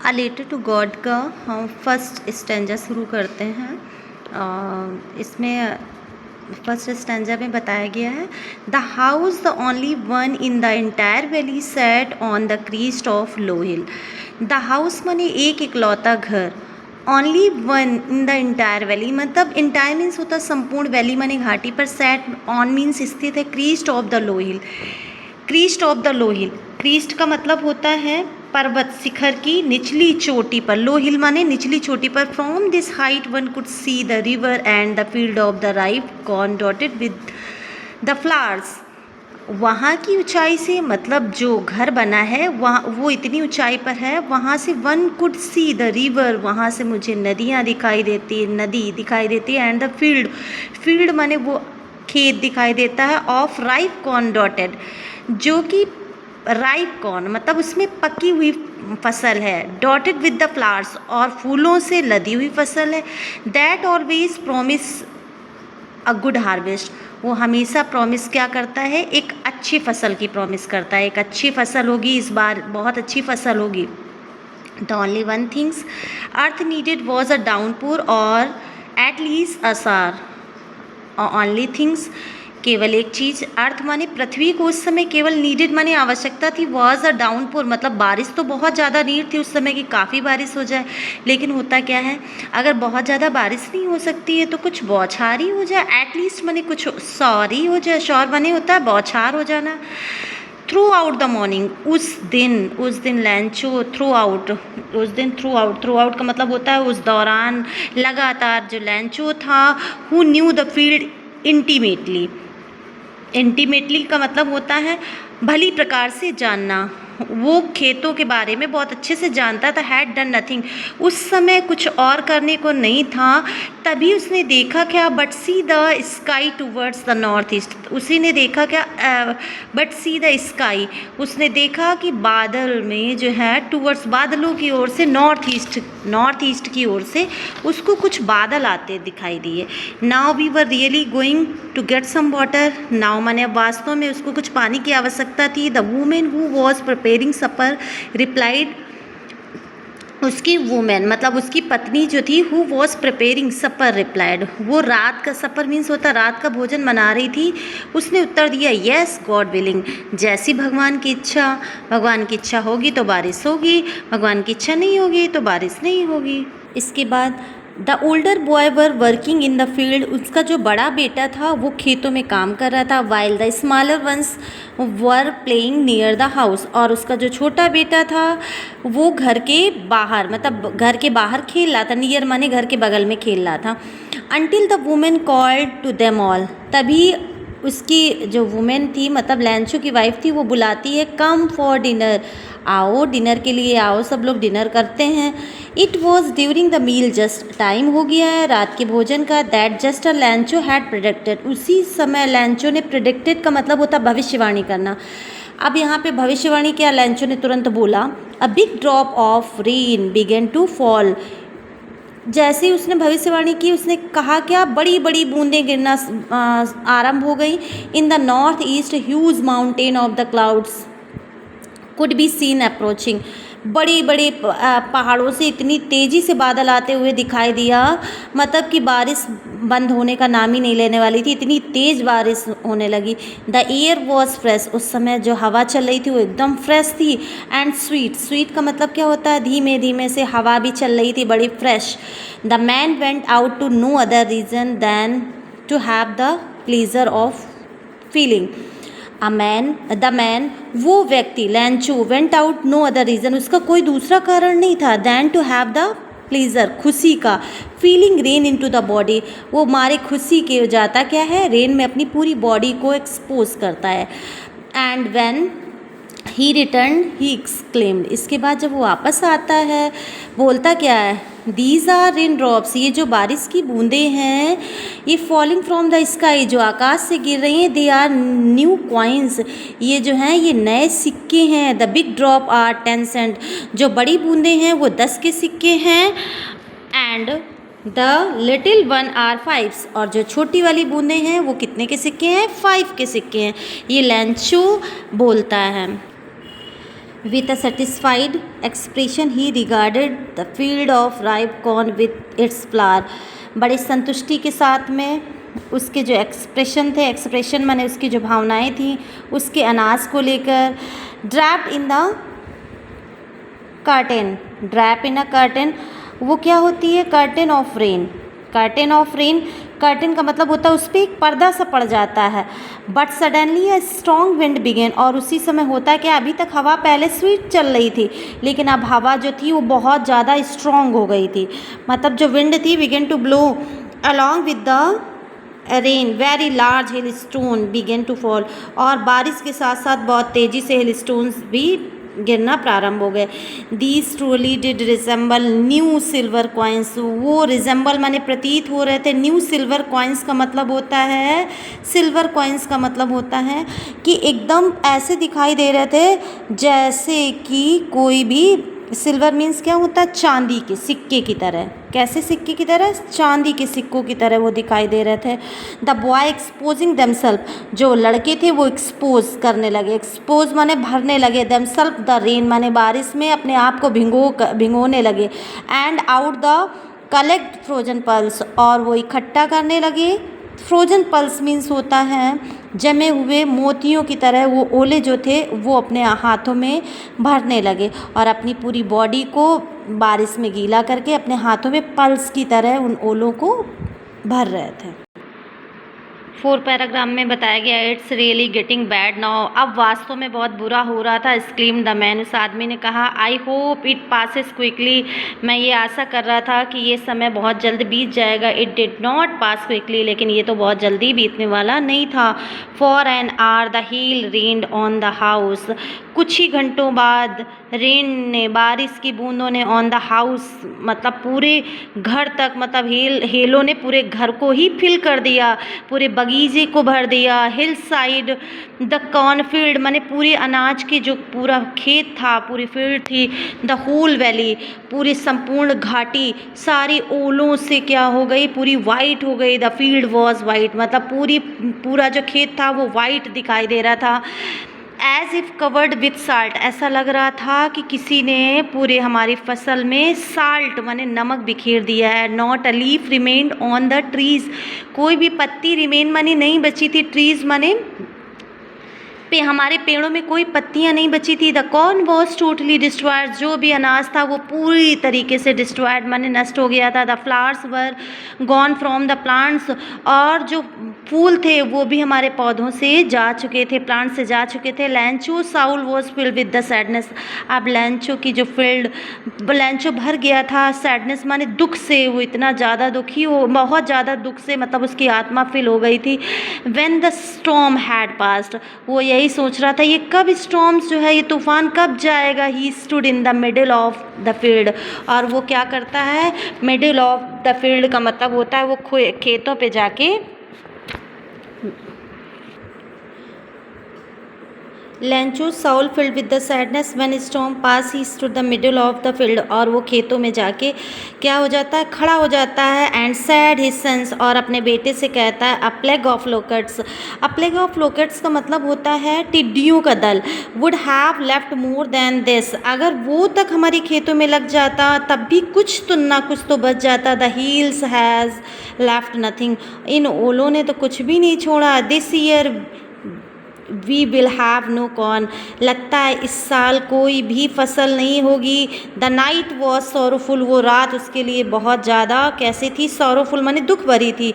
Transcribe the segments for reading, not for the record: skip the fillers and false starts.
A letter to God का हम first stanza शुरू करते हैं। इसमें फर्स्ट स्टैंजा में बताया गया है, the house the only one in the entire valley set on the Crest of low hill. The house माने एक इकलौता घर, only one in the entire valley मतलब एंटायर मीन्स होता है संपूर्ण, वैली माने घाटी पर, सेट ऑन मीन्स स्थित है, Crest of the low hill. Crest of the low hill, Crest का मतलब होता है पर्वत शिखर की निचली चोटी पर, लो हिल माने निचली चोटी पर। From this height one could see the river and the field of the ripe corn dotted with the flowers. वहाँ की ऊंचाई से मतलब जो घर बना है वहाँ वो इतनी ऊंचाई पर है, वहाँ से one could see the river, वहाँ से मुझे नदियाँ दिखाई देती, नदी दिखाई देती है, एंड द फील्ड, फील्ड माने वो खेत दिखाई देता है, ऑफ राइप कॉर्न डॉटेड, जो कि राइप कॉर्न मतलब उसमें पकी हुई फसल है, डॉटेड विद द फ्लावर्स और फूलों से लदी हुई फसल है, that always promise a good harvest, वो हमेशा प्रॉमिस क्या करता है, एक अच्छी फसल की प्रॉमिस करता है, एक अच्छी फसल होगी, इस बार बहुत अच्छी फसल होगी। The only one things earth needed was a downpour और एट लीस्ट अ सार। ओनली थिंग्स केवल एक चीज़, अर्थ माने पृथ्वी को उस समय केवल नीडेड माने आवश्यकता थी, वॉज अ डाउनपोर मतलब बारिश तो बहुत ज़्यादा नीड थी उस समय की, काफ़ी बारिश हो जाए, लेकिन होता क्या है अगर बहुत ज़्यादा बारिश नहीं हो सकती है तो कुछ बौछार ही हो जाए, एटलीस्ट माने कुछ सौरी हो जाए, शौर माने होता है बौछार हो जाना। थ्रू आउट द मॉर्निंग, उस दिन लैंचो थ्रू आउट, उस दिन थ्रू आउट का मतलब होता है उस दौरान, लगातार, जो लैंचो था who knew the field intimately, intimately का मतलब होता है भली प्रकार से जानना, वो खेतों के बारे में बहुत अच्छे से जानता था। हैड डन नथिंग, उस समय कुछ और करने को नहीं था, तभी उसने देखा क्या, but see the sky towards the north east, उसी ने देखा क्या, बट सी द स्काई, उसने देखा कि बादल में जो है टूवर्ड्स बादलों की ओर से, नॉर्थ ईस्ट की ओर से उसको कुछ बादल आते दिखाई दिए। Now we were really going to get some water, now माने वास्तव में उसको कुछ पानी की आवश्यकता थी। The women who was preparing supper replied, उसकी वुमेन मतलब उसकी पत्नी जो थी, who was preparing supper replied, वो रात का, सपर मीन्स होता रात का भोजन बना रही थी, उसने उत्तर दिया येस गॉड विलिंग, जैसी भगवान की इच्छा, भगवान की इच्छा होगी तो बारिश होगी, भगवान की इच्छा नहीं होगी तो बारिश नहीं होगी। इसके बाद the older boy were working in the field, उसका जो बड़ा बेटा था वो खेतों में काम कर रहा था, while the smaller ones were playing near the house, और उसका जो छोटा बेटा था वो घर के बाहर मतलब घर के बाहर खेल रहा था, नियर माने घर के बगल में खेल रहा था। Until the women called to them all, तभी उसकी जो वुमेन थी मतलब लैंचो की वाइफ थी, वो बुलाती है कम फॉर डिनर, आओ डिनर के लिए आओ, सब लोग डिनर करते हैं। It was during the meal, just time हो गया है रात के भोजन का, that just a Lencho had predicted, उसी समय लैंचो ने प्रेडिक्टेड का मतलब होता भविष्यवाणी करना। अब यहाँ पे भविष्यवाणी क्या, लैंचो ने तुरंत बोला, a big drop of rain began to fall, जैसे ही उसने भविष्यवाणी की उसने कहा क्या, बड़ी बड़ी बूंदें गिरना आरंभ हो गई। In the north east huge mountain of the clouds could be seen approaching, बड़ी बड़ी पहाड़ों से इतनी तेज़ी से बादल आते हुए दिखाई दिया, मतलब कि बारिश बंद होने का नाम ही नहीं लेने वाली थी, इतनी तेज़ बारिश होने लगी। द एयर वॉज फ्रेश, उस समय जो हवा चल रही थी वो एकदम फ्रेश थी, एंड स्वीट, स्वीट का मतलब क्या होता है, धीमे धीमे से हवा भी चल रही थी, बड़ी fresh. The man went out to no other reason than to have the pleasure of feeling, the man वो व्यक्ति, Lencho, went out no other reason, उसका कोई दूसरा कारण नहीं था, than to have the pleasure, खुशी का, feeling rain into the body, वो मारे खुशी के हो जाता क्या है, रेन में अपनी पूरी बॉडी को एक्सपोज करता है। And when he return he exclaimed, इसके बाद जब वो वापस आता है बोलता क्या है, दीज आर रेन ड्रॉप्स, ये जो बारिश की बूंदें हैं ये फॉलिंग फ्रॉम द स्काई, जो आकाश से गिर रही हैं, दे आर न्यू कॉइन्स, ये जो हैं ये नए सिक्के हैं। The big drop are 10 cent, जो बड़ी बूंदें हैं वो 10 के सिक्के हैं, and the little one are 5, और जो छोटी वाली बूंदें हैं वो कितने के सिक्के हैं, 5 के सिक्के हैं। ये लैंचो बोलता है। With a satisfied expression he regarded the field of ripe corn with its flower. बड़ी संतुष्टि के साथ में उसके जो एक्सप्रेशन माने उसकी जो भावनाएं थी उसके अनाज को लेकर, draped in the curtain, drape in a curtain वो क्या होती है, curtain of rain, curtain of rain, curtain का मतलब होता है उस पर एक पर्दा सा पड़ जाता है। But suddenly a strong wind began, और उसी समय होता है कि अभी तक हवा पहले स्वीट चल रही थी लेकिन अब हवा जो थी वो बहुत ज़्यादा स्ट्रॉन्ग हो गई थी, मतलब जो विंड थी began to blow along with the rain, very large hail stone began to fall, और बारिश के साथ साथ बहुत तेज़ी से हिल स्टोन्स भी गिरना प्रारंभ हो गए। These truly did resemble new silver coins, वो रिजेंबल माने प्रतीत हो रहे थे, न्यू सिल्वर कॉइन्स का मतलब होता है, सिल्वर कॉइन्स का मतलब होता है कि एकदम ऐसे दिखाई दे रहे थे जैसे कि कोई भी, सिल्वर मीन्स क्या होता है, चांदी के सिक्के की तरह, कैसे सिक्के की तरह, चांदी के सिक्कों की तरह वो दिखाई दे रहे थे। द बॉय एक्सपोजिंग देमसेल्फ, जो लड़के थे वो एक्सपोज करने लगे, एक्सपोज माने भरने लगे, देमसेल्फ द रेन माने बारिश में अपने आप को भिगोने लगे, and out the collect frozen pulse, और वो इकट्ठा करने लगे, फ्रोजन पल्स मीन्स होता है जमे हुए मोतियों की तरह, वो ओले जो थे वो अपने हाथों में भरने लगे और अपनी पूरी बॉडी को बारिश में गीला करके अपने हाथों में पल्स की तरह उन ओलों को भर रहे थे। 4 पैराग्राफ में बताया गया, it's really getting bad now, अब वास्तव में बहुत बुरा हो रहा था, स्क्रीम द मैन, उस आदमी ने कहा, I hope it passes quickly, मैं ये आशा कर रहा था कि ये समय बहुत जल्द बीत जाएगा। It did not pass quickly, लेकिन ये तो बहुत जल्दी बीतने वाला नहीं था। For an hour the hail rained on the house, कुछ ही घंटों बाद रेन ने, बारिश की बूंदों ने, ऑन द हाउस मतलब पूरे घर तक, मतलब हेलों ने पूरे घर को ही फिल कर दिया, पूरे बगीचे को भर दिया। हिल साइड द कॉर्नफील्ड माने पूरे अनाज की जो पूरा खेत था, पूरी फील्ड थी। द होल वैली, पूरी संपूर्ण घाटी सारी ओलों से क्या हो गई, पूरी वाइट हो गई। द फील्ड वॉज वाइट, मतलब पूरा जो खेत था वो वाइट दिखाई दे रहा था। As if covered with salt, ऐसा लग रहा था कि किसी ने पूरे हमारी फसल में साल्ट माने नमक बिखेर दिया है। Not a leaf remained on the trees, कोई भी पत्ती रिमेन माने नहीं बची थी, ट्रीज माने हमारे पेड़ों में कोई पत्तियां नहीं बची थी। The corn was totally destroyed, जो भी अनाज था वो पूरी तरीके से डिस्ट्रॉयड माने नष्ट हो गया था। The flowers were gone from the plants, और जो फूल थे वो भी हमारे पौधों से जा चुके थे, प्लांट से जा चुके थे। लैंचो Saul was filled with the sadness, अब लैंचो की जो लैंचो भर गया था सैडनेस माने दुख से, वो इतना ज़्यादा दुखी हो, बहुत ज़्यादा दुख से, मतलब उसकी आत्मा फिल हो गई थी। When the storm had passed, वो यही सोच रहा था ये कब स्टॉर्म्स जो है, ये तूफान कब जाएगा। He stood in the middle of the field, और वो क्या करता है, मिडिल ऑफ द फील्ड का मतलब होता है वो खेतों पे जाके, लैंचो Saul filled with the sadness when storm pass he stood the middle of the field, और वो खेतों में जाके क्या हो जाता है, खड़ा हो जाता है। एंड सैड हिज सन्स, और अपने बेटे से कहता है, a plague of locusts, a plague of locusts का मतलब होता है टिड्डियों का दल। Would have left more than this, अगर वो तक हमारी खेतों में लग जाता तब भी कुछ तो ना कुछ तो बच जाता। The hails has left nothing, इन ओलों ने तो कुछ भी नहीं छोड़ा। This year we will have no corn, लगता है इस साल कोई भी फसल नहीं होगी। द नाइट वॉज सॉरोफुल, वो रात उसके लिए बहुत ज़्यादा कैसी थी, सॉरोफुल माने दुख भरी थी।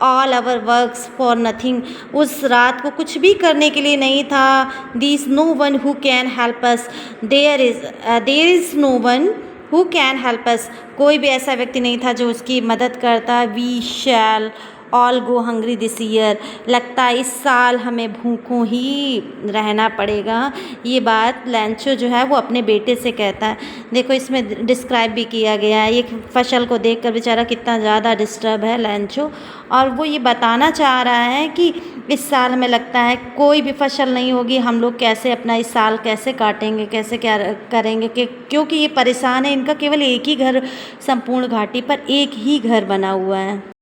All our works for nothing, उस रात को कुछ भी करने के लिए नहीं था। This no one who can help us, there is no one who can help us, कोई भी ऐसा व्यक्ति नहीं था जो उसकी मदद करता। We shall all go hungry this year, लगता है इस साल हमें भूखों ही रहना पड़ेगा। ये बात लैंचो जो है वो अपने बेटे से कहता है। देखो इसमें डिस्क्राइब भी किया गया है, ये फसल को देखकर बेचारा कितना ज़्यादा डिस्टर्ब है लैंचो, और वो ये बताना चाह रहा है कि इस साल हमें लगता है कोई भी फसल नहीं होगी, हम लोग कैसे अपना इस साल कैसे काटेंगे, कैसे क्या करेंगे, कि क्योंकि ये परेशान है, इनका केवल एक ही घर, संपूर्ण घाटी पर एक ही घर बना हुआ है।